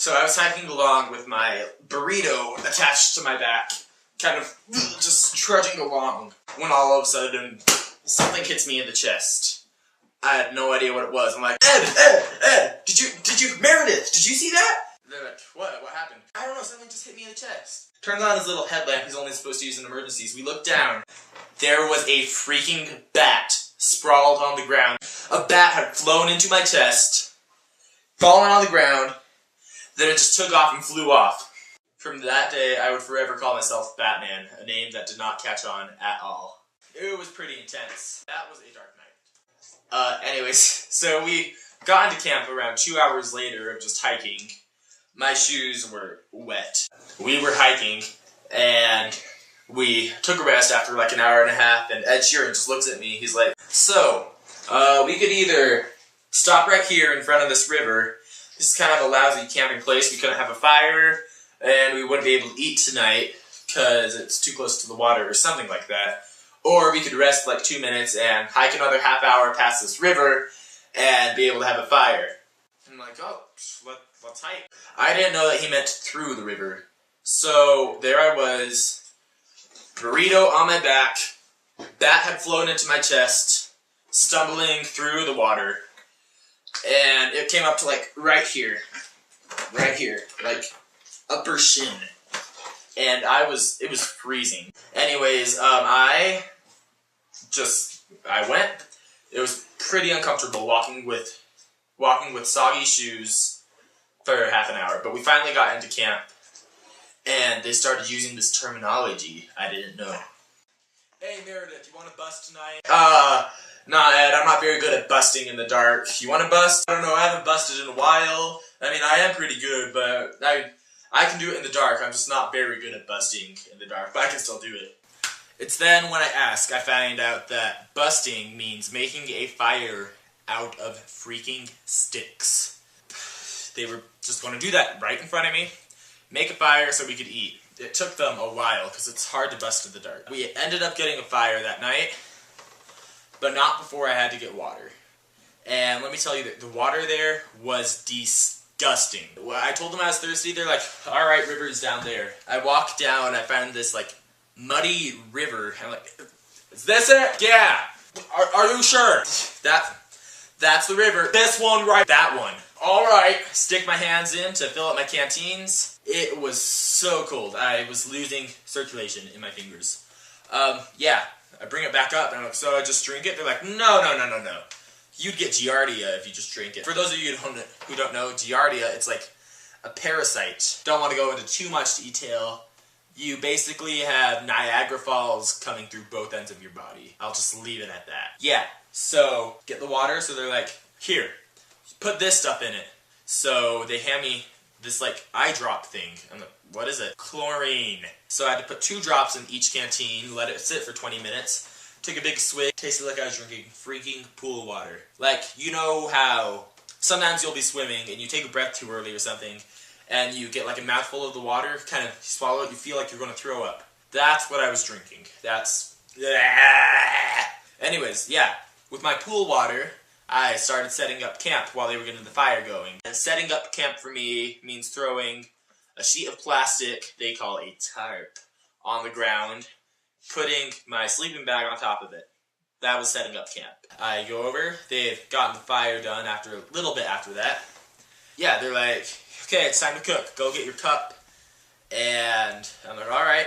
So I was hiking along with my burrito attached to my back, kind of just trudging along, when all of a sudden, something hits me in the chest. I had no idea what it was. I'm like, Ed, did you, Meredith, did you see that? They're like, what happened? I don't know, something just hit me in the chest. Turns on his little headlamp he's only supposed to use in emergencies. We looked down. There was a freaking bat sprawled on the ground. A bat had flown into my chest, fallen on the ground, then it just took off and flew off. From that day, I would forever call myself Batman, a name that did not catch on at all. It was pretty intense. That was a dark night. Anyways, so we got into camp around 2 hours later of just hiking. My shoes were wet. We were hiking, and we took a rest after like an hour and a half, and Ed Sheeran just looks at me. He's like, so, we could either stop right here in front of this river. This is kind of a lousy camping place. We couldn't have a fire, and we wouldn't be able to eat tonight because it's too close to the water or something like that. Or we could rest like 2 minutes and hike another half hour past this river and be able to have a fire. I'm like, oh, let's hike. I didn't know that he meant through the river. So there I was, burrito on my back, bat had flown into my chest, stumbling through the water. And it came up to like right here, like upper shin, and it was freezing. Anyways, I went. It was pretty uncomfortable walking with soggy shoes for half an hour, but we finally got into camp, and they started using this terminology I didn't know. Hey Meredith, you want to bust tonight? Nah, Ed, I'm not very good at busting in the dark. You want to bust? I don't know, I haven't busted in a while. I mean, I am pretty good, but I can do it in the dark. I'm just not very good at busting in the dark, but I can still do it. It's then when I find out that busting means making a fire out of freaking sticks. They were just going to do that right in front of me, make a fire so we could eat. It took them a while, because it's hard to bust in the dark. We ended up getting a fire that night, but not before I had to get water. And let me tell you that the water there was disgusting. I told them I was thirsty. They're like, alright, river's down there. I walked down, I found this like muddy river. I'm like, is this it? Yeah. Are you sure? That's the river. This one right, that one. Alright, stick my hands in to fill up my canteens. It was so cold. I was losing circulation in my fingers. Yeah. I bring it back up, and I'm like, so I just drink it? They're like, no. You'd get giardia if you just drink it. For those of you who don't know, giardia, it's like a parasite. Don't want to go into too much detail. You basically have Niagara Falls coming through both ends of your body. I'll just leave it at that. Yeah, so get the water, so they're like, here, put this stuff in it. So they hand me this like eye drop thing. I'm like, what is it? Chlorine. So I had to put 2 drops in each canteen, let it sit for 20 minutes, took a big swig, tasted like I was drinking freaking pool water. Like, you know how sometimes you'll be swimming and you take a breath too early or something, and you get like a mouthful of the water, kind of swallow it, you feel like you're going to throw up. That's what I was drinking. That's... Anyways, yeah, with my pool water, I started setting up camp while they were getting the fire going. And setting up camp for me means throwing a sheet of plastic, they call a tarp, on the ground, putting my sleeping bag on top of it. That was setting up camp. I go over, they've gotten the fire done after a little bit after that. Yeah, they're like, okay, it's time to cook. Go get your cup. And I'm like, alright,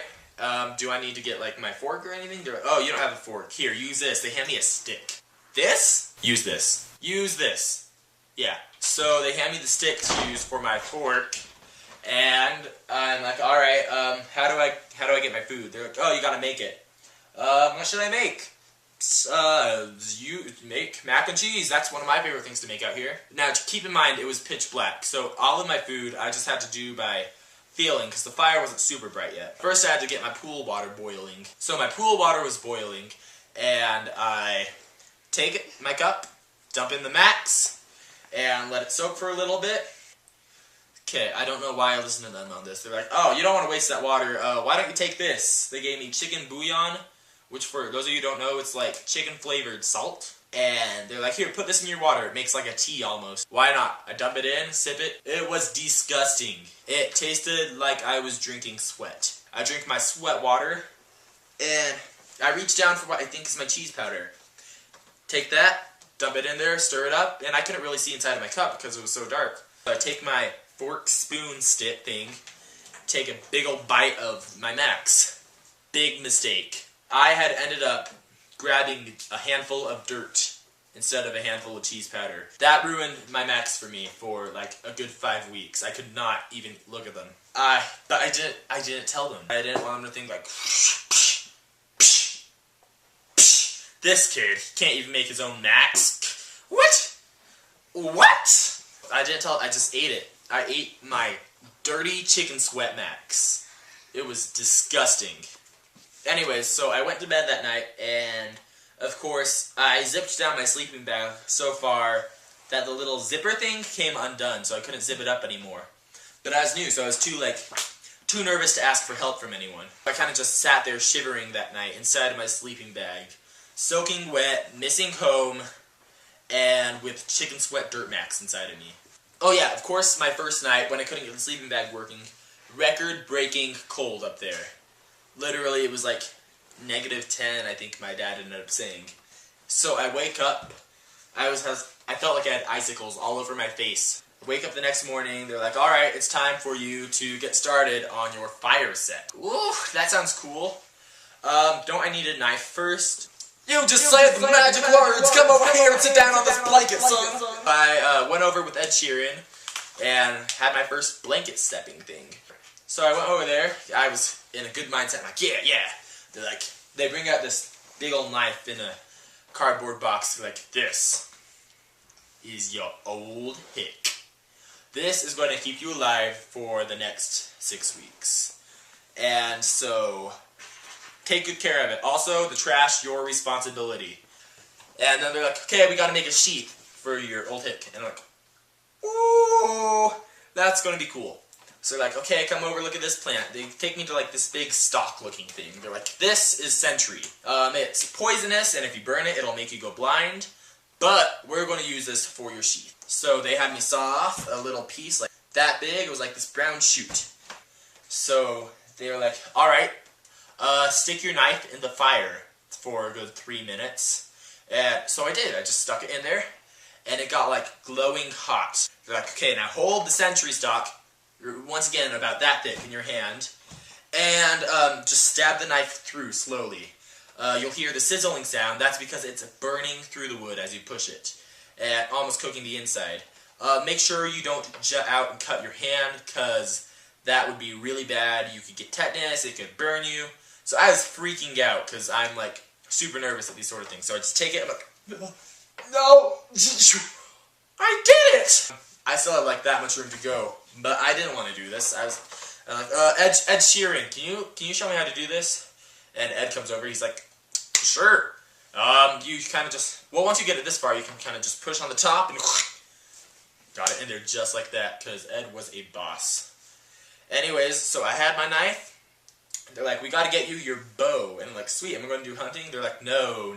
do I need to get like my fork or anything? They're like, oh, you don't have a fork. Here, use this. They hand me a stick. This? Use this. Use this. Yeah. So they hand me the stick to use for my fork. And I'm like, alright, how do I get my food? They're like, oh, you gotta make it. What should I make? You make mac and cheese. That's one of my favorite things to make out here. Now, keep in mind, it was pitch black. So all of my food, I just had to do by feeling, because the fire wasn't super bright yet. First, I had to get my pool water boiling. So my pool water was boiling, and I take my cup, dump in the max, and let it soak for a little bit. Okay, I don't know why I listened to them on this. They're like, oh, you don't want to waste that water. Why don't you take this? They gave me chicken bouillon, which for those of you who don't know, it's like chicken flavored salt. And they're like, here, put this in your water. It makes like a tea almost. Why not? I dump it in, sip it. It was disgusting. It tasted like I was drinking sweat. I drink my sweat water, and I reach down for what I think is my cheese powder. Take that, dump it in there, stir it up, and I couldn't really see inside of my cup because it was so dark. So I take my fork, spoon, stick thing, take a big old bite of my Max. Big mistake. I had ended up grabbing a handful of dirt instead of a handful of cheese powder. That ruined my Macs for me for like a good 5 weeks. I could not even look at them. But I didn't tell them. I didn't want them to think like, this kid can't even make his own Macs. What? What? I didn't tell, I just ate it. I ate my dirty chicken sweat Macs. It was disgusting. Anyways, so I went to bed that night, and of course, I zipped down my sleeping bag so far that the little zipper thing came undone, so I couldn't zip it up anymore. But I was new, so I was too nervous to ask for help from anyone. I kind of just sat there shivering that night inside of my sleeping bag, soaking wet, missing home, and with chicken sweat dirt Macs inside of me. Oh yeah, of course, my first night when I couldn't get the sleeping bag working, record-breaking cold up there. Literally, it was like -10, I think my dad ended up saying. So I wake up, I felt like I had icicles all over my face. I wake up the next morning, they're like, alright, it's time for you to get started on your fire set. Ooh, that sounds cool. Don't I need a knife first? You just said the magic words! Come over here and sit down on this blanket, son! I went over with Ed Sheeran and had my first blanket stepping thing. So I went over there, I was in a good mindset, I'm like, yeah. They bring out this big old knife in a cardboard box, like, this is your old hick. This is going to keep you alive for the next 6 weeks. And so, take good care of it. Also, the trash, your responsibility. And then they're like, okay, we gotta make a sheath for your old hick. And I'm like, ooh, that's gonna be cool. So they're like, okay, come over, look at this plant. They take me to like this big stalk-looking thing. They're like, this is century. It's poisonous, and if you burn it, it'll make you go blind. But we're going to use this for your sheath. So they had me saw off a little piece like that big. It was like this brown shoot. So they were like, all right, stick your knife in the fire for a good 3 minutes. And so I did. I just stuck it in there, and it got like glowing hot. They're like, okay, now hold the century stalk. Once again, about that thick in your hand, and just stab the knife through slowly. You'll hear the sizzling sound. That's because it's burning through the wood as you push it, and almost cooking the inside. Make sure you don't jut out and cut your hand, because that would be really bad. You could get tetanus, it could burn you. So I was freaking out, because I'm like super nervous at these sort of things. So I just take it, I'm like, no, I did it! I still have like that much room to go. But I didn't want to do this. I was like, Ed Sheeran, can you show me how to do this? And Ed comes over. He's like, sure. You kind of just, well, once you get it this far, you can kind of just push on the top and got it in there just like that, because Ed was a boss. Anyways, so I had my knife. They're like, we got to get you your bow. And I'm like, sweet, am I going to do hunting? They're like, no.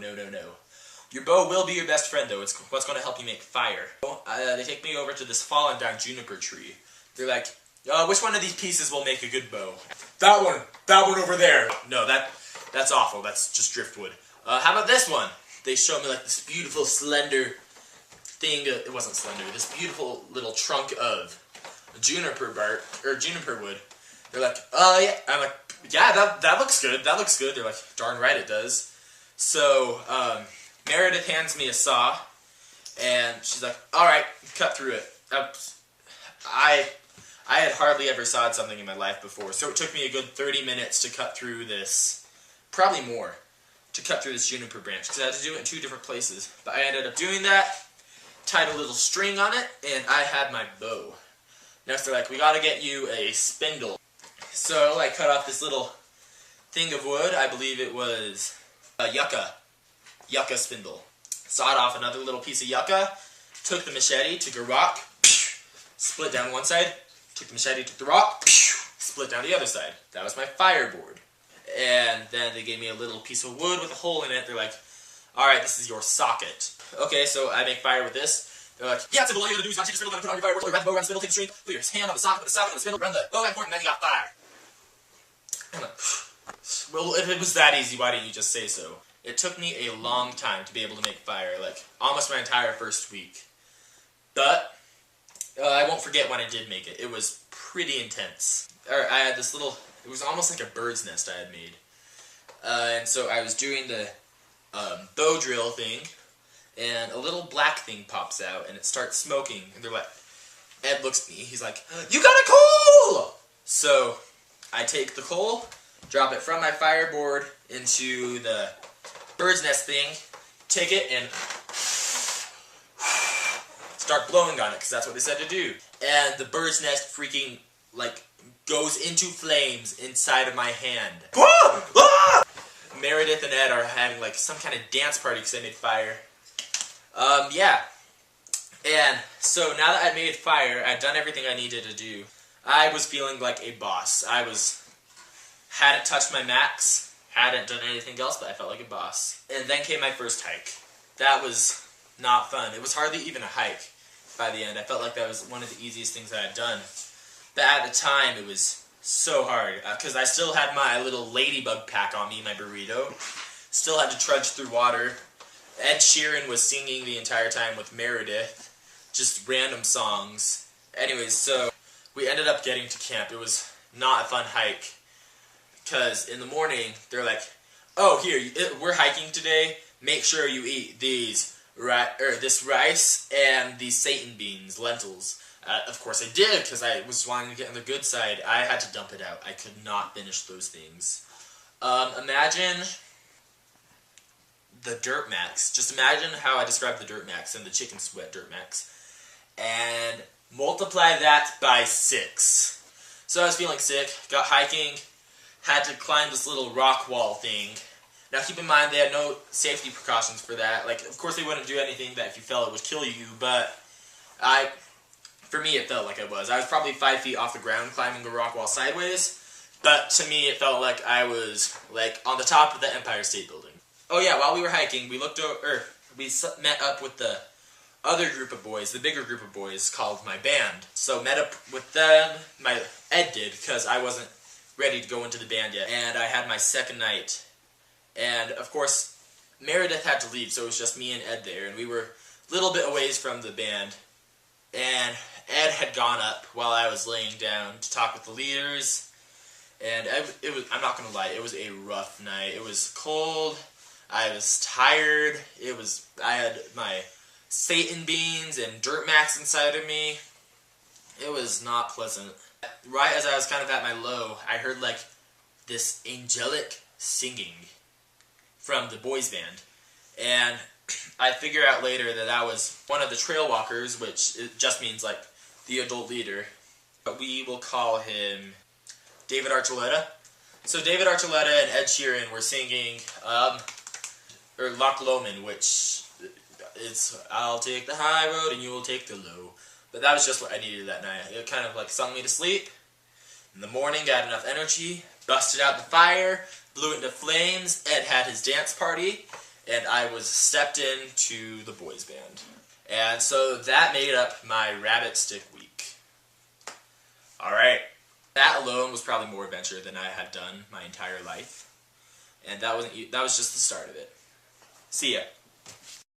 Your bow will be your best friend, though. It's what's going to help you make fire. They take me over to this fallen down juniper tree. They're like, which one of these pieces will make a good bow? That one over there. No, that's awful. That's just driftwood. How about this one? They showed me like this beautiful slender thing. It wasn't slender. This beautiful little trunk of juniper bark or juniper wood. They're like, yeah. I'm like, yeah, that looks good. That looks good. They're like, darn right it does. So Meredith hands me a saw, and she's like, all right, cut through it. I had hardly ever sawed something in my life before, so it took me a good 30 minutes to cut through this, probably more, to cut through this juniper branch, because I had to do it in 2 different places. But I ended up doing that, tied a little string on it, and I had my bow. Next they're like, we gotta get you a spindle. So I cut off this little thing of wood, I believe it was a yucca spindle. Sawed off another little piece of yucca, took the machete, took a rock, split down one side, took the machete, took the rock, split down the other side. That was my fireboard. And then they gave me a little piece of wood with a hole in it. They're like, Alright, this is your socket. Okay, so I make fire with this. They're like, yeah, it's simple. All you gotta do is you gotta take the spindle, put it on your firewood, grab the bow, grab the spindle, take the string, put your hand on the socket, put the socket on the spindle, run the bow and forth, and then you got fire. I'm like, well, if it was that easy, why didn't you just say so? It took me a long time to be able to make fire, like almost my entire first week. But I won't forget when I did make it. It was pretty intense. I had this little, it was almost like a bird's nest I had made. And so I was doing the bow drill thing, and a little black thing pops out, and it starts smoking. And they're like, Ed looks at me, he's like, you got a coal! So I take the coal, drop it from my fireboard into the bird's nest thing, take it, and start blowing on it, because that's what they said to do. And the bird's nest freaking, like, goes into flames inside of my hand. Ah! Ah! Meredith and Ed are having, like, some kind of dance party because I made fire. Yeah. And so now that I made fire, I'd done everything I needed to do. I was feeling like a boss. Hadn't touched my max, hadn't done anything else, but I felt like a boss. And then came my first hike. That was not fun. It was hardly even a hike by the end. I felt like that was one of the easiest things I had done. But at the time, it was so hard, because I still had my little ladybug pack on me, my burrito. Still had to trudge through water. Ed Sheeran was singing the entire time with Meredith. Just random songs. Anyways, so we ended up getting to camp. It was not a fun hike. Because in the morning, they're like, oh, here, we're hiking today. Make sure you eat this rice and these Satan beans, lentils. Of course I did, because I was wanting to get on the good side. I had to dump it out. I could not finish those things. Imagine the Dirt Max. Just imagine how I described the Dirt Max and the chicken sweat Dirt Max. And multiply that by 6. So I was feeling sick, got hiking, had to climb this little rock wall thing. Now keep in mind, they had no safety precautions for that. Like, of course they wouldn't do anything that if you fell it would kill you, but for me it felt like I was. I was probably 5 feet off the ground climbing a rock wall sideways, but to me it felt like I was, like, on the top of the Empire State Building. Oh yeah, while we were hiking, we looked over, we met up with the other group of boys, the bigger group of boys called my band. So met up with them, Ed did, because I wasn't ready to go into the band yet, and I had my second night. And of course, Meredith had to leave, so it was just me and Ed there, and we were a little bit away from the band. And Ed had gone up while I was laying down to talk with the leaders, and I'm not gonna lie, it was a rough night. It was cold, I was tired, I had my Satan beans and Dirt Max inside of me. It was not pleasant. Right as I was kind of at my low, I heard like this angelic singing from the boys band, and I figure out later that that was one of the trail walkers, which it just means like the adult leader, but we will call him David Archuleta. So David Archuleta and Ed Sheeran were singing Loch Lomond, which it's I'll take the high road and you will take the low. But that was just what I needed that night. It kind of like sung me to sleep. In the morning, got enough energy, busted out the fire, blew it into flames. Ed had his dance party, and I was stepped into the boys band. And so that made up my Rabbitstick week. Alright. That alone was probably more adventure than I had done my entire life. And that was just the start of it. See ya.